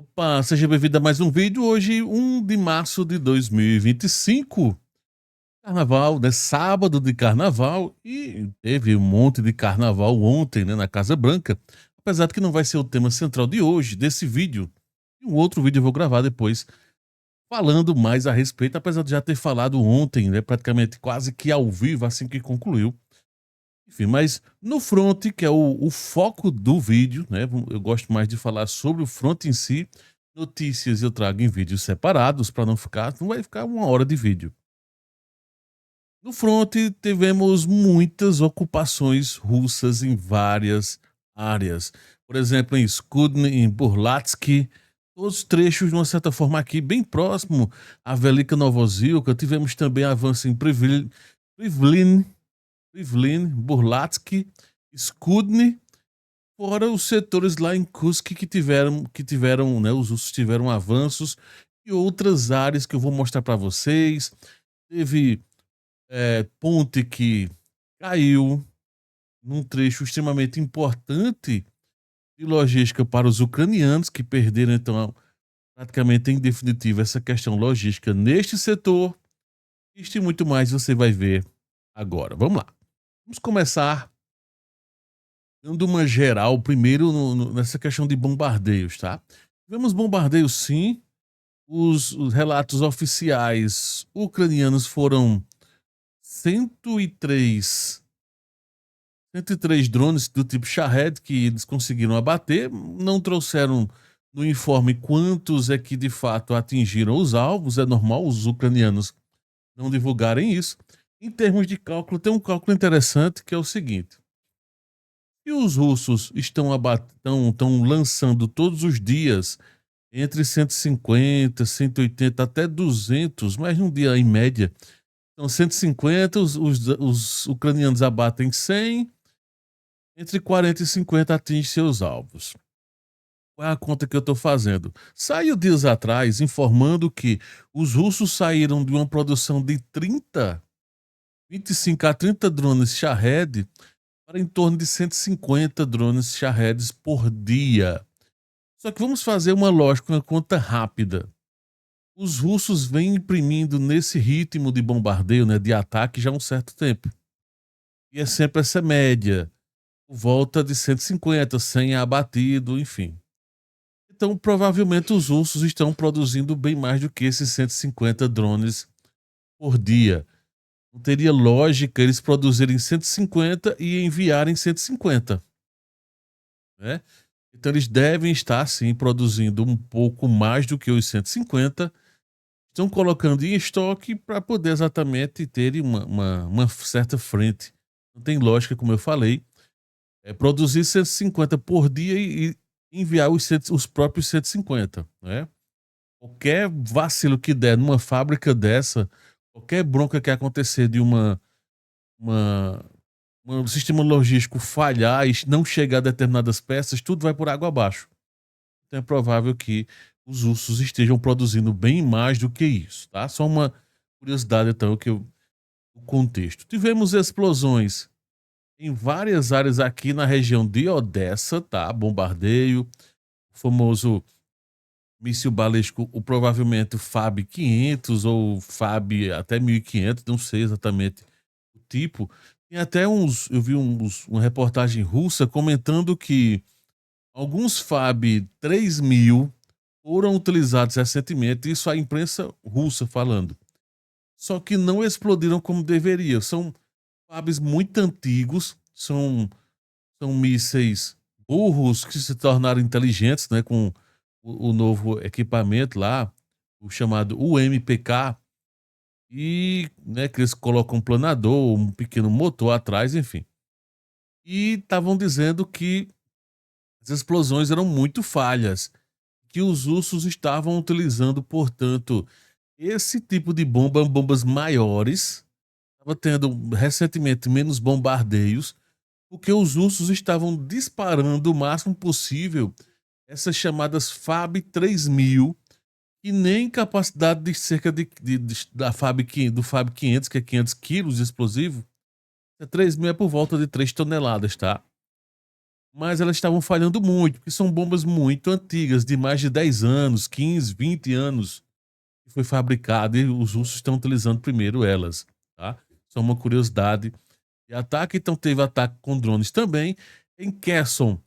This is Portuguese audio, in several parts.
Opa, seja bem-vindo a mais um vídeo. Hoje, 1 de março de 2025. Carnaval, né? Sábado de carnaval e teve um monte de carnaval ontem, né? Na Casa Branca. Apesar de que não vai ser o tema central de hoje, desse vídeo. E um outro vídeo eu vou gravar depois, falando mais a respeito, apesar de já ter falado ontem, né? Praticamente quase que ao vivo, assim que concluiu. Enfim, mas no front, que é o foco do vídeo, né? Eu gosto mais de falar sobre o front em si. Notícias eu trago em vídeos separados para não vai ficar 1 hora de vídeo. No front tivemos muitas ocupações russas em várias áreas. Por exemplo, em Skudny, em Burlatsky, todos os trechos de uma certa forma aqui bem próximo à Velika Novozilka. Tivemos também avanço em Privlin, Burlatsky, Skudny, fora os setores lá em Kursk que tiveram, né, os russos tiveram avanços e outras áreas que eu vou mostrar para vocês. Teve ponte que caiu num trecho extremamente importante de logística para os ucranianos que perderam então praticamente em definitivo essa questão logística neste setor. Isto e muito mais você vai ver agora. Vamos lá. Vamos começar dando uma geral primeiro nessa questão de bombardeios, tá? Tivemos bombardeios sim, os relatos oficiais ucranianos foram 103, 103 drones do tipo Shahed que eles conseguiram abater, não trouxeram no informe quantos é que de fato atingiram os alvos, é normal os ucranianos não divulgarem isso. Em termos de cálculo, tem um cálculo interessante que é o seguinte: e os russos estão lançando todos os dias entre 150, 180 até 200, mas num dia em média. Então, 150, os ucranianos abatem 100, entre 40 e 50 atingem seus alvos. Qual é a conta que eu estou fazendo? Saiu dias atrás informando que os russos saíram de uma produção de 25 a 30 drones Shahed para em torno de 150 drones Shaheds por dia. Só que vamos fazer uma lógica, uma conta rápida. Os russos vêm imprimindo nesse ritmo de bombardeio, né, de ataque já há um certo tempo. E é sempre essa média, por volta de 150, 100 abatido, enfim. Então, provavelmente os russos estão produzindo bem mais do que esses 150 drones por dia. Não teria lógica eles produzirem 150 e enviarem 150, né? Então eles devem estar, sim, produzindo um pouco mais do que os 150, estão colocando em estoque para poder exatamente terem uma certa frente. Não tem lógica, como eu falei, produzir 150 por dia e enviar os próprios 150, né? Qualquer vacilo que der numa fábrica dessa, qualquer bronca que acontecer de uma, um sistema logístico falhar e não chegar a determinadas peças, tudo vai por água abaixo. Então é provável que os ursos estejam produzindo bem mais do que isso, tá? Só uma curiosidade, então, o contexto. Tivemos explosões em várias áreas aqui na região de Odessa, tá? Bombardeio, o famoso míssil balístico, o provavelmente o FAB-500 ou FAB até 1500, não sei exatamente o tipo. Tem até eu vi uma reportagem russa comentando que alguns FAB 3000 foram utilizados recentemente, isso a imprensa russa falando. Só que não explodiram como deveria. São FABs muito antigos, são mísseis burros que se tornaram inteligentes, né, com o novo equipamento lá, o chamado UMPK, e, né, que eles colocam um planador, um pequeno motor atrás, enfim. E estavam dizendo que as explosões eram muito falhas, que os russos estavam utilizando, portanto, esse tipo de bombas maiores, estava tendo recentemente menos bombardeios, porque os russos estavam disparando o máximo possível essas chamadas FAB 3000, que nem capacidade de cerca da do FAB 500, que é 500 quilos de explosivo, 3000 é por volta de 3 toneladas, tá? mas elas estavam falhando muito, porque são bombas muito antigas, de mais de 10 anos, 15, 20 anos que foi fabricada e os russos estão utilizando primeiro elas, tá? Só uma curiosidade de ataque. Então teve ataque com drones também. Em Kherson,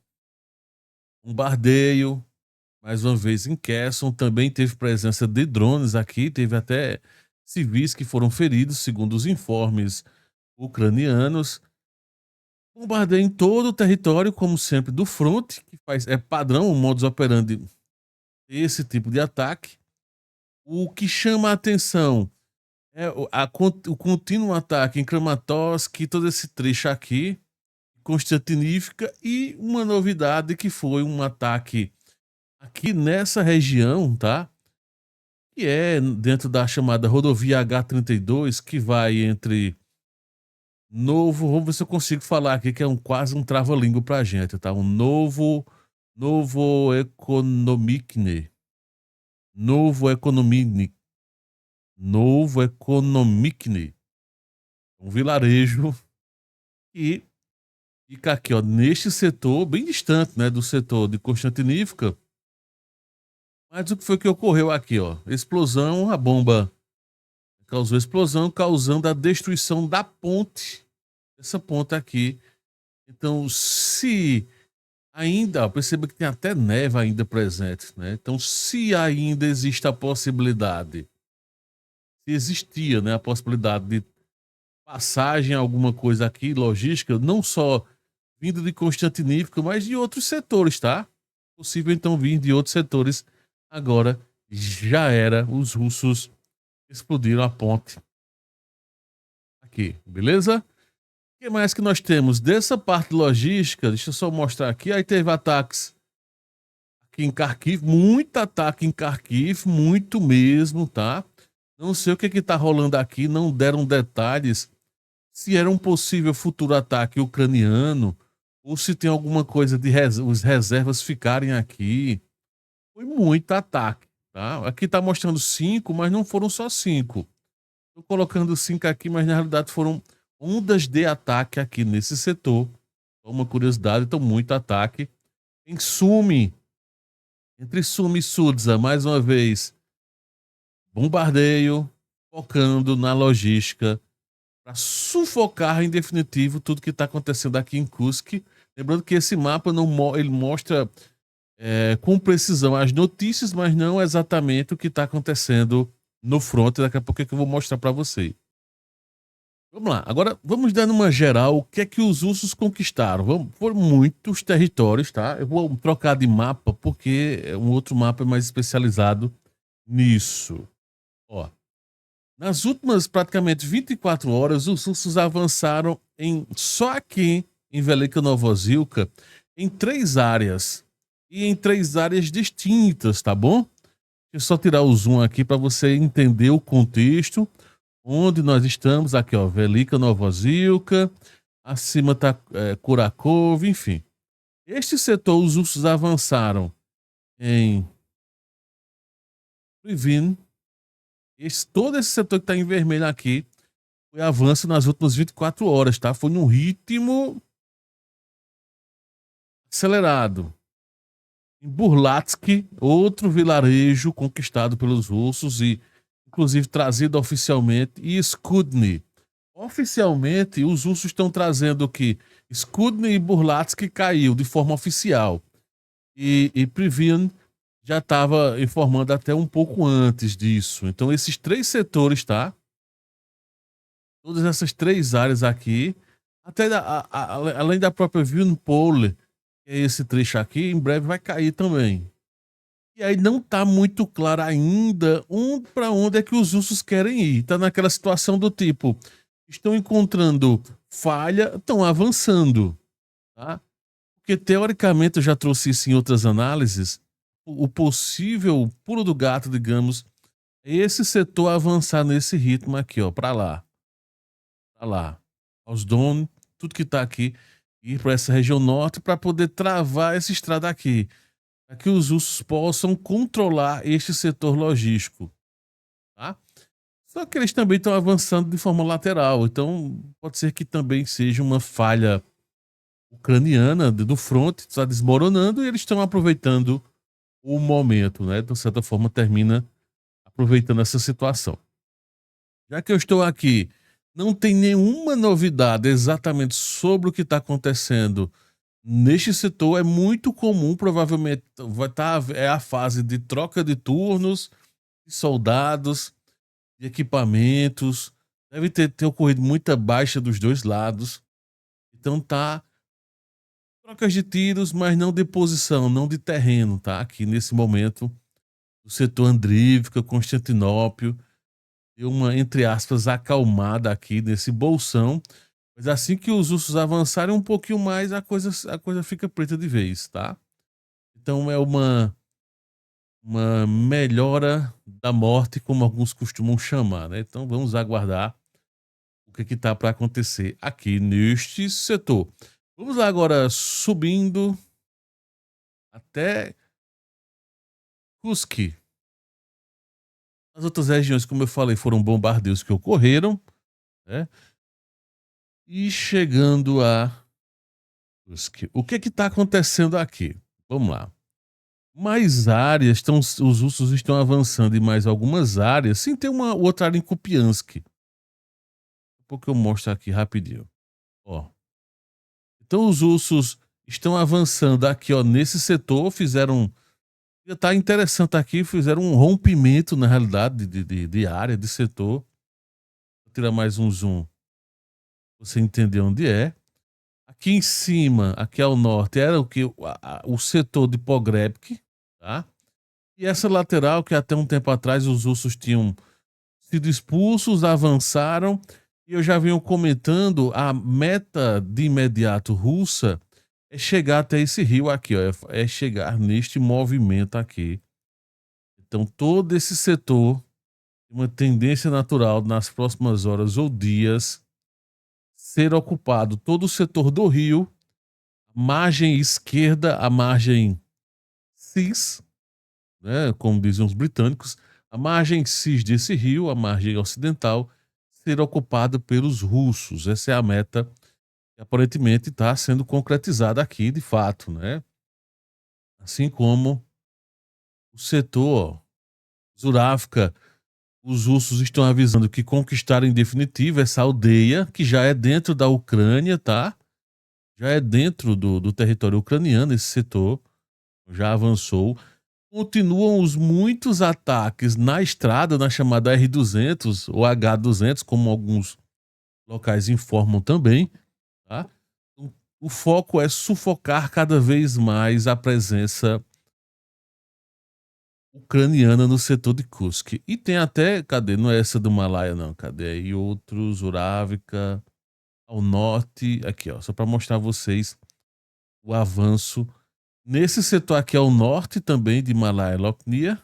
bombardeio, mais uma vez em Kherson, também teve presença de drones aqui, teve até civis que foram feridos, segundo os informes ucranianos. Bombardeio em todo o território, como sempre, do front, que é padrão, o modus operandi esse tipo de ataque. O que chama a atenção é o contínuo ataque em Kramatorsk, todo esse trecho aqui, Constantinivka, e uma novidade que foi um ataque aqui nessa região, tá? Que é dentro da chamada rodovia H32, que vai entre vamos ver se eu consigo falar aqui, que é quase um trava-língua pra gente, tá? Novo Economicne. Novo Economicne. Novo Economicne. Um vilarejo que fica aqui, ó, neste setor, bem distante, né, do setor de Constantinivka. Mas o que foi que ocorreu aqui, ó? Explosão, a bomba causou explosão, causando a destruição da ponte. Essa ponte aqui. Então, se ainda, perceba que tem até neve ainda presente, né? Então, se ainda existe a possibilidade, se existia, né, a possibilidade de passagem, alguma coisa aqui, logística, não só vindo de Constantinívka, mas de outros setores, tá? Possível então vir de outros setores. Agora já era, os russos explodiram a ponte aqui, beleza? O que mais que nós temos dessa parte logística? Deixa eu só mostrar aqui. Aí teve ataques aqui em Kharkiv, muito ataque em Kharkiv, muito mesmo, tá? Não sei o que tá rolando aqui, não deram detalhes se era um possível futuro ataque ucraniano ou se tem alguma coisa de os reservas ficarem aqui. Foi muito ataque, tá? Aqui tá mostrando 5, mas não foram só 5. Tô colocando 5 aqui, mas na realidade foram ondas de ataque aqui nesse setor. Uma curiosidade, então muito ataque. Em Sumi, entre Sumi e Sudza, mais uma vez, bombardeio, focando na logística, para sufocar em definitivo tudo que está acontecendo aqui em Kursk. Lembrando que esse mapa não ele mostra com precisão as notícias, mas não exatamente o que está acontecendo no front. Daqui a pouco é que eu vou mostrar para você. Vamos lá, agora vamos dar uma geral o que é que os russos conquistaram. Foram muitos territórios, tá? Eu vou trocar de mapa porque um outro mapa é mais especializado nisso. Ó, nas últimas praticamente 24 horas, os russos avançaram só aqui em Velika Novozilka em 3 áreas. E em 3 áreas distintas, tá bom? Deixa eu só tirar o zoom aqui para você entender o contexto onde nós estamos. Aqui, ó, Velika Novozilka, acima tá Kurakov, enfim. Este setor, os russos avançaram em Privin. Todo esse setor que está em vermelho aqui foi avanço nas últimas 24 horas, tá? Foi num ritmo acelerado. Em Burlatsk, outro vilarejo conquistado pelos russos e, inclusive, trazido oficialmente, e Skudny. Oficialmente, os russos estão trazendo que Skudny e Burlatsk caiu de forma oficial. E Privin já estava informando até um pouco antes disso. Então, esses 3 setores, tá? Todas essas 3 áreas aqui, até além da própria Vilnpole, que é esse trecho aqui, em breve vai cair também. E aí não tá muito claro ainda para onde é que os russos querem ir. Tá naquela situação do tipo, estão encontrando falha, estão avançando, tá? Porque teoricamente eu já trouxe isso em outras análises, o possível pulo do gato, digamos, é esse setor avançar nesse ritmo aqui, ó, para lá. Para lá. Aos Don, tudo que tá aqui, ir para essa região norte para poder travar essa estrada aqui, para que os russos possam controlar este setor logístico, tá? Só que eles também estão avançando de forma lateral, então pode ser que também seja uma falha ucraniana do front está desmoronando e eles estão aproveitando o momento, né? De certa forma, termina aproveitando essa situação. Já que eu estou aqui, não tem nenhuma novidade exatamente sobre o que está acontecendo neste setor. É muito comum, provavelmente vai estar é a fase de troca de turnos, de soldados, de equipamentos. Deve ter ocorrido muita baixa dos dois lados. Então tá trocas de tiros, mas não de posição, não de terreno, tá? Aqui nesse momento, o setor Andrívica, Constantinópio, deu uma, entre aspas, acalmada aqui nesse bolsão. Mas assim que os ursos avançarem um pouquinho mais, a coisa fica preta de vez, tá? Então é uma melhora da morte, como alguns costumam chamar, né? Então vamos aguardar o que está para acontecer aqui neste setor. Vamos lá agora subindo até Kursk. As outras regiões, como eu falei, foram bombardeios que ocorreram, né? E chegando a Kursk. O que está acontecendo aqui? Vamos lá. Mais áreas, os russos estão avançando em mais algumas áreas. Sim, tem uma outra área em Kupiansk. Porque eu mostro aqui rapidinho. Ó. Então os russos estão avançando aqui, ó, nesse setor, fizeram. Tá interessante aqui, fizeram um rompimento, na realidade, de área, de setor. Vou tirar mais um zoom pra você entender onde é. Aqui em cima, aqui ao norte, era o que? O setor de Pogrebsk, tá? E essa lateral, que até um tempo atrás os russos tinham sido expulsos, avançaram. E eu já venho comentando, a meta de imediato russa é chegar até esse rio aqui, ó, é chegar neste movimento aqui. Então todo esse setor tem uma tendência natural nas próximas horas ou dias ser ocupado. Todo o setor do rio, margem esquerda, a margem cis, né, como dizem os britânicos, a margem cis desse rio, a margem ocidental, ser ocupada pelos russos. Essa é a meta que aparentemente está sendo concretizada aqui, de fato, né? Assim como o setor Zuráfica, os russos estão avisando que conquistaram em definitivo essa aldeia, que já é dentro da Ucrânia, tá? Já é dentro do território ucraniano, esse setor já avançou. Continuam os muitos ataques na estrada, na chamada R200 ou H200, como alguns locais informam também, tá? O foco é sufocar cada vez mais a presença ucraniana no setor de Kursk. E tem até, cadê? Não é essa do Himalaia, não. Cadê aí? Outros, Urávica, ao norte. Aqui, ó, só para mostrar a vocês o avanço nesse setor aqui ao norte também de Himalaia Lopnia.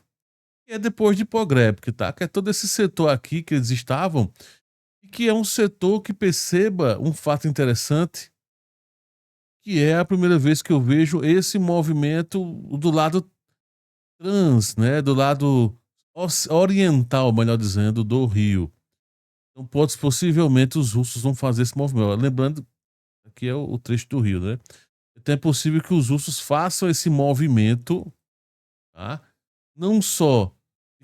E é depois de Pogrebsk, tá? Que é todo esse setor aqui que eles estavam. E que é um setor que, perceba um fato interessante, que é a primeira vez que eu vejo esse movimento do lado trans, né, do lado oriental, melhor dizendo, do rio. Então, possivelmente os russos vão fazer esse movimento. Lembrando, aqui é o trecho do rio, né? Então é possível que os russos façam esse movimento, tá? Não só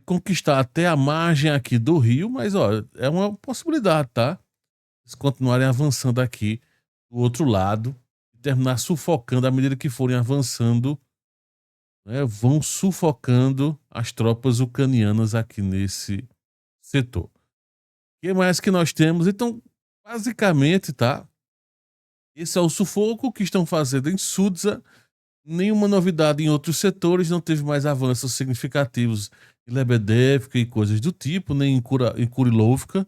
conquistar até a margem aqui do rio, mas ó, é uma possibilidade, tá? Eles continuarem avançando aqui do outro lado e terminar sufocando à medida que forem avançando, né, vão sufocando as tropas ucranianas aqui nesse setor. O que mais que nós temos? Então, basicamente, tá? Esse é o sufoco que estão fazendo em Sudza. Nenhuma novidade em outros setores, não teve mais avanços significativos em Lebedevka e coisas do tipo, nem em Kurilovka.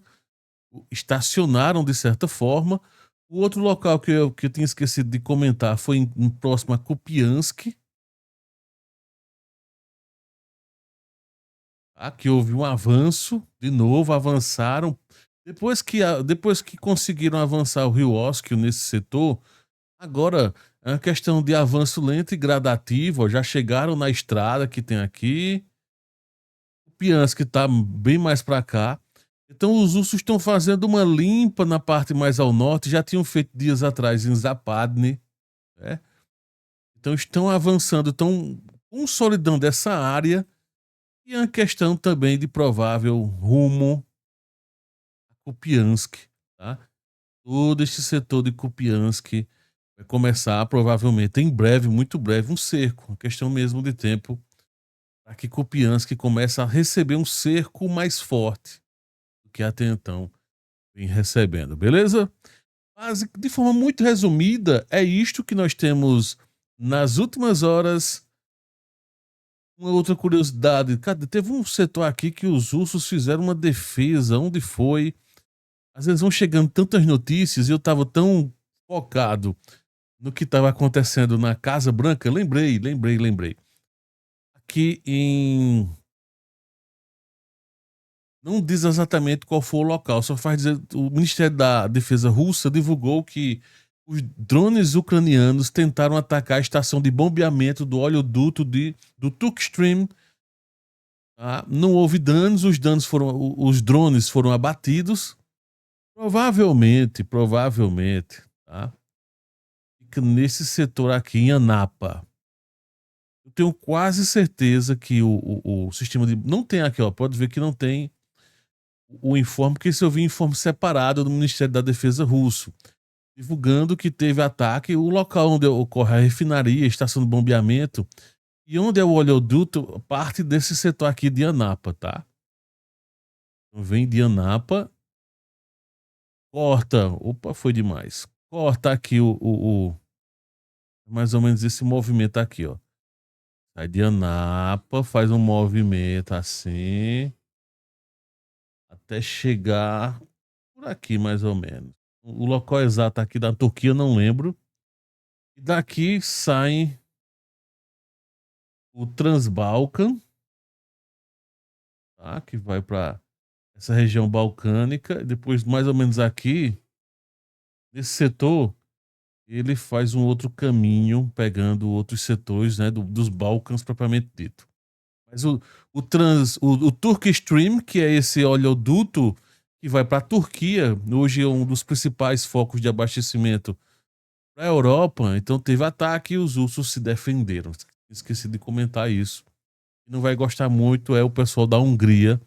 Estacionaram de certa forma. O outro local que eu tinha esquecido de comentar foi próximo a Kupiansk. Aqui houve um avanço, de novo, avançaram. Depois que conseguiram avançar o rio Oskil nesse setor, agora é uma questão de avanço lento e gradativo. Ó, já chegaram na estrada que tem aqui. O Piansk está bem mais para cá. Então os russos estão fazendo uma limpa na parte mais ao norte. Já tinham feito dias atrás em Zapadne. né? Então estão avançando, estão consolidando essa área e é uma questão também de provável rumo a Kupiansk, tá? Todo este setor de Kupiansk vai começar provavelmente em breve, muito breve, um cerco, uma questão mesmo de tempo, para que Kupiansk comece a receber um cerco mais forte do que até então vem recebendo, beleza? Mas, de forma muito resumida, é isto que nós temos nas últimas horas. Uma outra curiosidade, cara, teve um setor aqui que os russos fizeram uma defesa, onde foi? Às vezes vão chegando tantas notícias e eu tava tão focado no que estava acontecendo na Casa Branca, lembrei. Aqui em. Não diz exatamente qual foi o local, só faz dizer. O Ministério da Defesa russa divulgou que os drones ucranianos tentaram atacar a estação de bombeamento do oleoduto do Turkstream. Tá? Não houve danos, os drones foram abatidos. Provavelmente, tá? Fica nesse setor aqui em Anapa. Eu tenho quase certeza que o sistema de. Não tem aqui, ó. Pode ver que não tem o informe, porque esse eu vi informe separado do Ministério da Defesa russo, divulgando que teve ataque, o local onde ocorre a refinaria, a estação de bombeamento, e onde é o oleoduto, parte desse setor aqui de Anapa, tá? Então vem de Anapa, corta. Opa, foi demais. Corta aqui mais ou menos esse movimento aqui, ó. Sai de Anapa, faz um movimento assim, até chegar por aqui, mais ou menos. O local exato aqui da Turquia eu não lembro. E daqui sai o Transbalkan, tá? Que vai para essa região balcânica. Depois, mais ou menos aqui, nesse setor, ele faz um outro caminho, pegando outros setores, né, dos Balcãs propriamente dito. Mas o Turkish Stream, que é esse oleoduto que vai para a Turquia, hoje é um dos principais focos de abastecimento para a Europa, então teve ataque e os russos se defenderam. Esqueci de comentar isso. Não vai gostar muito é o pessoal da Hungria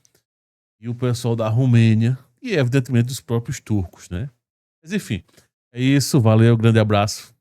e o pessoal da Romênia e, evidentemente, os próprios turcos, né? Mas enfim, é isso. Valeu, grande abraço.